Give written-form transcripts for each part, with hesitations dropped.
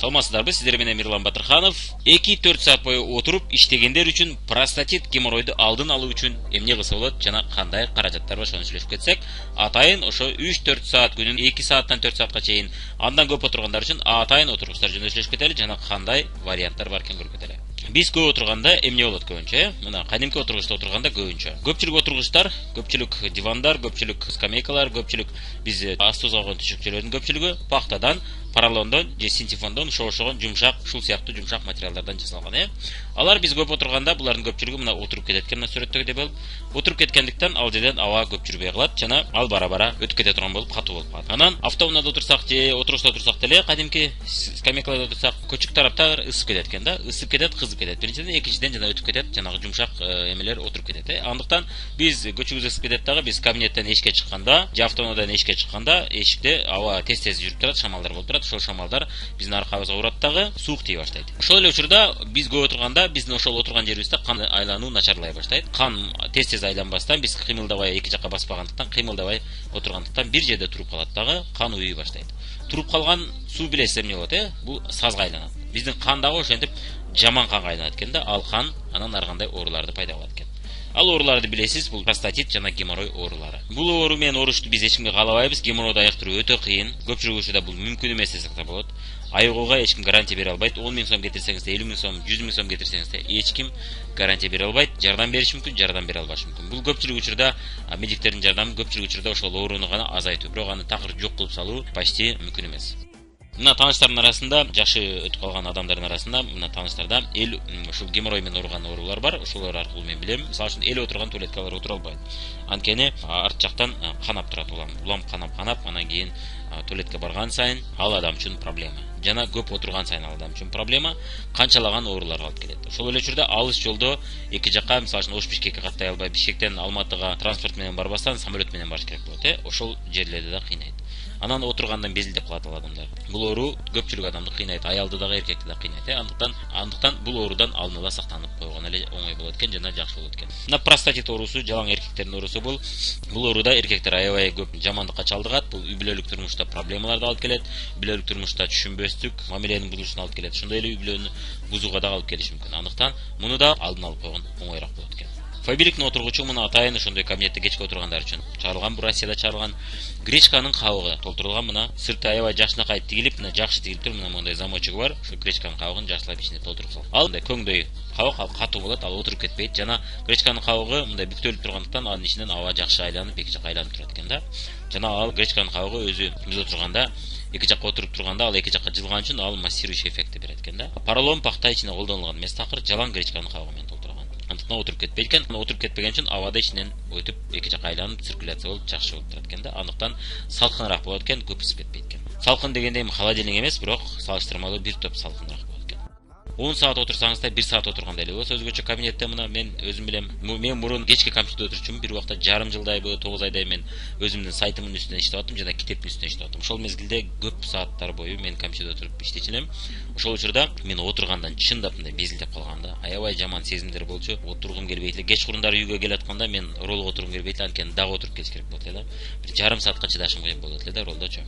Саламатсыздарбы, сиздер менен Мирлан Батырханов. 2-4 саат бою отуруп иштегендер үчүн простатит геморройду алдын алуу үчүн эмне кылса болот жана кандай каражаттар бар, ошону сүйлөшүп кетсек. Атайын ошо 3-4 саат күнүн 2 сааттан 4 саатка чейин андан көп отургандар үчүн атайын отургучтар жөнүндө сүйлөшүп кетели жана кандай варианттар бар экенин көрүп кетели. Биз көп отурганда эмне болот көбүнчө? Мына кадимки отургучта отурганда көбүнчө. Көпчүлүк отургучтар, көпчүлүк дивандар, көпчүлүк скамейкалар, көпчүлүк биз астыбызга койгон түшүкчөлөрдүн көпчүлүгү пахтадан, поролондон же синтефондон ошогон жумшак, ушул сыяктуу жумшак материалдардан жасалган, Алар биз көп отурганда булардын көпчүлүгү мына отуруп кетет экен, мына сүрөттөгүдөй болуп. Отуруп кеткендиктен ал жерден аба көп жүрбөй калат жана ал бара-бара өтүп кете турган болуп катуу болуп калат. Анан автоунаада отурсак же отургучта отурсак деле, кадимки скамейкаларда отурсак, көчүк тараптар ысып кетет экен да, ысып кетет, кызып кетет. Биринчиден, экинчиден жана өтүп кетет, жанагы жумшак эмелер отуруп кетет. Андыктан биз көчүгүбүз ысып кетет дагы, биз кабинеттен эшикке чыкканда, же автоунаадан эшикке чыкканда, эшикте аба тез-тез жүрүп турат, шамалдар болуп турат. Ошол шамалдар биздин аркабызга урат дагы, суук тийе баштайт. Ошол эле учурда биз көп отурганда, биздин ошол отурган жерибизде кан айлануу начарлай баштайт. Кан тез-тез айланбастан, биз кыймылдабай, эки жакка баспагандыктан, кыймылдабай отургандыктан бир жерде туруп калат дагы, кан уюй баштайт. Туруп калган суу билесиз эмне болот, Бул сазга айланат. Биздин кан дагы ошентип жаман канга айланат экен да, ал кан анан ар кандай ооруларды пайда кылат экен. Ал ооруларды билесиз, бул простатит жана геморрой оорулары. Бул оору менен оорушту биз эч кимге каалабайбыз. Геморройду айыктыруу өтө кыйын. Көпчүлүк учурда бул мүмкүн эмес десек да болот. Айыгууга эч ким гарантия бере албайт. 10 000 сом кетирсеңиз де, 50 000 сом, 100 000 сом кетирсеңиз де эч ким гарантия бере албайт. Жардам бериш мүмкүн, жардам бере албашы мүмкүн. Бул көпчүлүк учурда медиктердин жардамы, көпчүлүк учурда ошол ооруну гана азайтуу, бирок аны такыр жок кылып салуу почти мүмкүн эмес. Мына тааныштардын арасында, жашы өтүп калган адамдардын арасында, мына тааныштарда ушул геморрой менен ооруган оорулар бар. Ошолор аркылуу мен билем. Мисалы үчүн эл отурган туалетке алар отура албайт. Анткени арт жактан канап турат улам канап, анан кийин туалетке барган сайын ал адам үчүн проблема. Жана көп отурган сайын ал адам үчүн проблема, канчалаган ооруларга алып келет. Ошол эле учурда алыс жолдо эки жакка, мисалы үчүн Ош Бишкекке каттай албай, Бишкектен Алматыга транспорт менен барбастан самолет менен барыш керек болот, Ошол жерлерде да кыйнайт. Анан отургандан безилдеп калат ал адамдар. Бул оору көпчүлүк адамды кыйнайт, аялды дагы, эркекти дагы кыйнайт, Андыктан бул оорудан алдын ала сактанып койгон эле оңой болот экен жана жакшы болот экен. Мына простатит оорусу, жалаң эркектердин оорусу бул. Бул ооруда эркектер аябай көп жамандыкка чалдыгат. Бул үй бүлөлүк турмушта проблемаларды алып келет. Үй бүлөлүк турмушта түшүнбөстүк, мамиленин бузулушуна алып келет. Ошондой эле үй бүлөнү бузууга да алып келиши мүмкүн. Андыктан муну да алдын алып койгон оңойраак болот экен. Фабриктин отургучу мына атайын ошондой кабинетте кечке отургандар үчүн чыгарылган, бу Россияда чыгарылган гречканын кабыгы толтурулган, мына сырты аябай жакшынакай тигилип, мына жакшы тигилип туруп, мына мондай замочогу бар. Ошо гречканын кабыгын жакшылап ичине толтуруп салган. Ал мындай көңдөй кабык, ал катуу болот, ал отуруп кетпейт. Жана гречканын кабыгы мындай бүктөлүп тургандыктан анын ичинен аба жакшы айланып, эки жакка айланып турат экен да. Жана ал гречканын кабыгы өзү биз отурганда, эки жакка отуруп турганда, ал эки жакка жылган үчүн ал массирующий эффектти берет экен да. Поролон пахта ичине колдонулган эмес, такыр жалаң гречканын кабыгы менен толтурган. Андыктан отуруп кетпейт экен. Отуруп кетпеген үчүн абада ичинен өтүп, эки жакка айланып, циркуляция болуп, жакшы болуп турат экен да. Андыктан салкыныраак болот экен, көп ысып кетпейт экен. Салкын дегенде эми холодильник эмес, бирок салыштырмалуу бир топ салкыныраак болот экен. 10 саат отурсаңыз да 1 саат отурганда эле болот. Өзгөчө кабинетте мына мен өзүм билем. Мен мурун кечки компьютерде отурчумун. Бир убакта жарым жылдайбы, 9 айдай мен өзүмдүн сайтымдын үстүнөн иштеп аттым жана китептин үстүнөн иштеп аттым. Ошол мезгилде көп сааттар бою мен компьютерде отуруп иштечү элем. Ошол учурда мен отургандан чындап мындай безилдеп калганда, аябай жаман сезимдер болчу. Отургум келбейт эле. Кечкурундар үйгө келатканда мен ролго отургум келбейт эле, анткени дагы отуруп кетиш керек болот эле да. Бир жарым саатка чыдашым кыйын болот эле да ролдочу.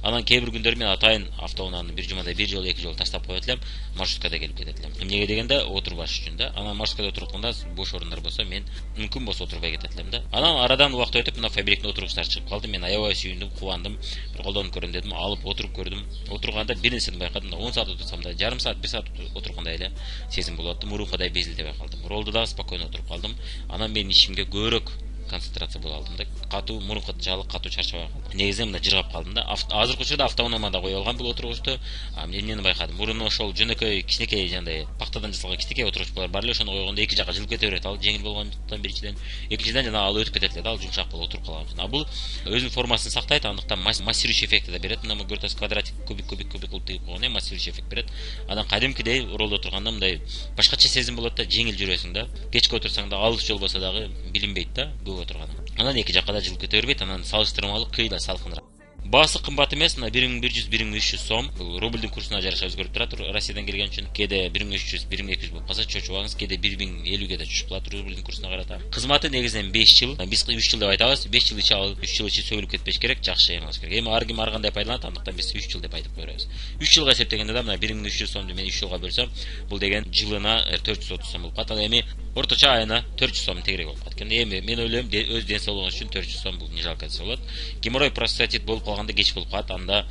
Анан кээ бир күндөр мен атайын автоунааны бир жумада бир жолу, эки жолу таштап коет элем, маршруткада келип кетет элем. Эмнеге дегенде отурбаш үчүн да. Анан маршруткада отурутканда бош орундар болсо мен мүмкүн болсо отурбай кетет элем да. Анан арадан убакыт өтүп, мына фабриктин отургучтары чыгып калды. Мен аябай сүйүндүм, кубандым. Бир колдонуп көрөм дедим, алып отуруп көрдүм. Отурганда бир нерсени байкадым, 10 саат отурсам да, жарым саат, 1 саат отургандай эле сезим болуп атты. Мурункудай безилдебей калдым. Ролду дагы спокойно отуруп калдым. Анан мен ишимге көбүрөөк концентрация боло алдым да. Катуу мурунку жалы катуу чарчабай калдым. Негизи мына жыргап калдым да. Азыркы учурда автоунаамада кое алган бул отургучту. Эмнени байкадым? Мурун ошол жөнөкөй кичинекей жандай пахтадан жасалган кичинекей отургучтар бар эле, ошону койгондо эки жакка жылып кете берет. Ал жеңил болгондуктан биринчиден, экинчиден жана ал өтүп кетет эле да, ал жумшак болуп отуруп калган үчүн. Бул өзүнүн формасын сактайт, андыктан массирующий эффекти да берет. Мына көрсөңүз квадратик, кубик кылып тигип койгон, массирующий эффект берет. Анан кадимкидей ролдо отурганда мындай башкача сезим болот да, жеңил жүрөсүң да. Кечке отурсаң да, алыс жол болсо дагы билинбейт да, көп отурганың. Анан эки жакка да жылып кете бербейт, анан салыштырмалуу кыйла салкыныраак. Баасы кымбат эмес, мына 1100-1300 сом. Бул рубльдин курсуна жараша өзгөрүп турат. Россиядан келген үчүн кээде 1300-1200 болуп калса чочубаңыз, кээде 1050ге да түшүп калат рубльдин курсуна карата. Кызматы негизинен 5 жыл. Биз 3 жыл деп айтабыз. 5 жыл ичи алып, 3 жыл ичи сөгүлүп кетпеш керек, жакшы эң алыш керек. Эми ар ким ар кандай пайдаланат, андыктан биз 3 жыл деп айтып коебуз. 3 жылга эсептегенде да мына 1300 сомду мен 3 жылга бөлсөм, бул деген жылына 430 сом болуп калат. Ал эми орточо айына 400 сом тегерек болуп калат экен. Эми мен ойлойм, өз ден соолугуңуз үчүн 400 сом бул не жалко десе болот. Геморрой, простатит болуп калганда кеч болуп калат, анда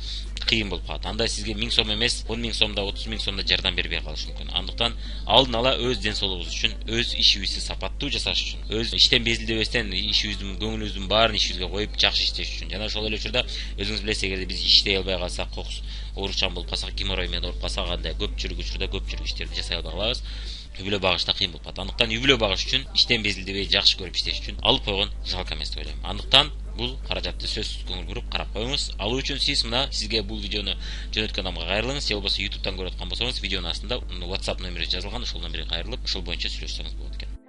кыйын болуп калат. Анда сизге 1000 сом эмес, 10.000 сомдо, 30.000 сомдо жардам бербей калышы мүмкүн. Андыктан алдын ала өз ден соолугубуз үчүн, өз ишибизди сапаттуу жасаш үчүн, өз иштен безилдебестен ишибиздин көңүлүбүздүн баарын ишибизге коюп жакшы иштеш үчүн. Жана ошол эле учурда өзүңүз билесиз, эгерде биз иштей албай калсак, кокус ооручан болуп калсак, геморрой менен ооруп калсак, андай көпчүлүк учурда көпчүлүк иштерди жасай албай калабыз. Үй бүлө багышта кыйын болуп калат. Андыктан үй бүлө багыш үчүн, иштен безилдебей жакшы көрүп иштеш үчүн алып койгон жалко эмес деп ойлойм. Андыктан бул каражатты сөзсүз көңүл буруп карап коюңуз. Алуу үчүн сиз мына сизге бул видеону жөнөткөн адамга кайрылыңыз, же болбосо YouTube'дан көрүп аткан болсоңуз, видеонун астында WhatsApp номери жазылган, ошол номерге кайрылып, ошол боюнча сүйлөшсөңүз болот экен.